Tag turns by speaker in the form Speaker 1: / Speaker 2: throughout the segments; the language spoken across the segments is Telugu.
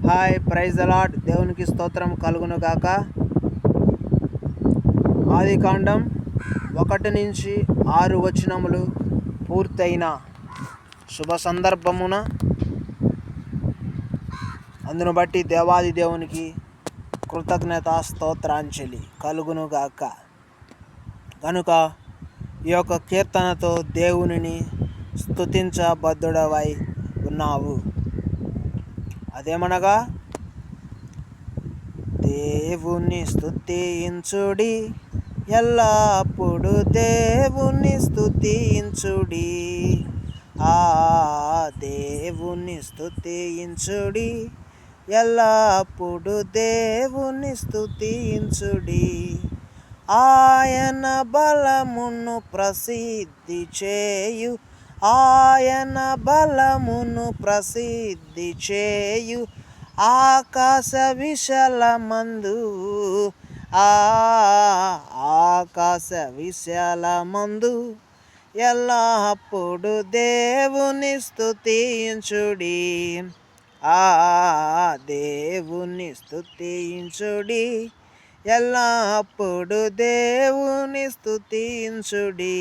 Speaker 1: Hi, praise the lord. దేవునికి స్తోత్రం కలుగును గాక. ఆదికాండం 1-6 వచనములు పూర్తయిన శుభ సందర్భమున అందును బట్టి దేవాది దేవునికి కృతజ్ఞత స్తోత్రాంజలి కలుగును గాక. కనుక ఈ యొక్క కీర్తనతో దేవునిని స్తుతించబద్ధుడవై ఉన్నావు. అదేమనగా, దేవుని స్తుతించుడి, ఎల్లప్పుడు దేవుని స్తుతించుడి. దేవుని స్తుతించుడి, ఎల్లప్పుడు దేవుని స్తుతించుడి. ఆయన బలమును ప్రసిద్ధి చేయు, ఆయన బలమును ప్రసిద్ధి చేయు. ఆకాశ విశాలమందు, ఆకాశ విశాలమందు ఎల్లప్పుడు దేవుని స్తుతించుడి. దేవుని స్తుతించుడి, ఎల్లప్పుడు దేవుని స్తుతించుడి.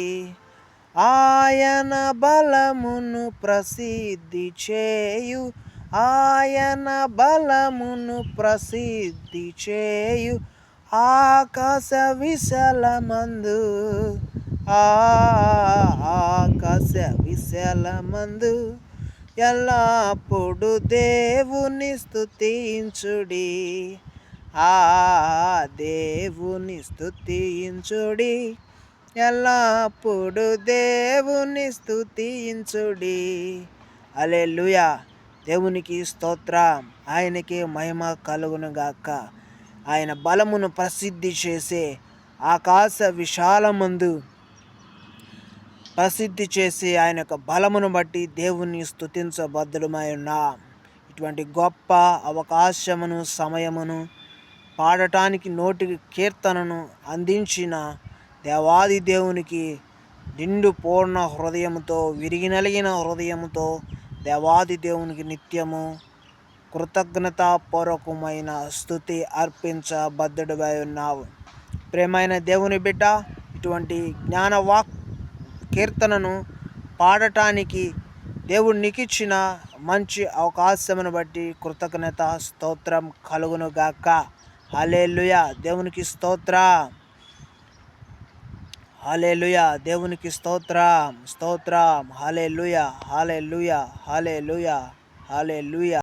Speaker 1: ఆయన బలమును ప్రసిద్ధి చేయు, ఆయన బలమును ప్రసిద్ధి చేయు. ఆకాశ విశాలమందు, ఆకాశ విశాలమందు ఎల్లప్పుడు దేవుని స్తుతించుడి. దేవుని స్తుతించుడి, ఎల్లప్పుడు దేవుని స్తుతించుడి. హల్లెలూయా. దేవునికి స్తోత్రం. ఆయనకే మహిమ కలుగును గాక. ఆయన బలమును ప్రసిద్ధి చేసే ఆకాశ విశాలమందు ప్రసిద్ధి చేసి ఆయన యొక్క బలమును బట్టి దేవుని స్తుతించబద్ధులమై ఉన్నాం. ఇటువంటి గొప్ప అవకాశమును, సమయమును పాడటానికి నోటికి కీర్తనను అందించిన దేవాది దేవునికి నిండు పూర్ణ హృదయముతో, విరిగి నలిగిన హృదయముతో దేవాది దేవునికి నిత్యము కృతజ్ఞతాపూర్వకమైన స్తుతి అర్పించబద్ధుడివై ఉన్నావు. ప్రేమైన దేవుని బిడ్డ, ఇటువంటి జ్ఞానవాక్ కీర్తనను పాడటానికి దేవుడు నీకిచ్చిన మంచి అవకాశమును బట్టి కృతజ్ఞత స్తోత్రం కలుగును గాక. హల్లెలూయా. దేవునికి స్తోత్రం. హల్లెలూయా. దేవునికి స్తోత్రం, స్తోత్రం. హల్లెలూయా, హల్లెలూయా, హల్లెలూయా, హల్లెలూయా.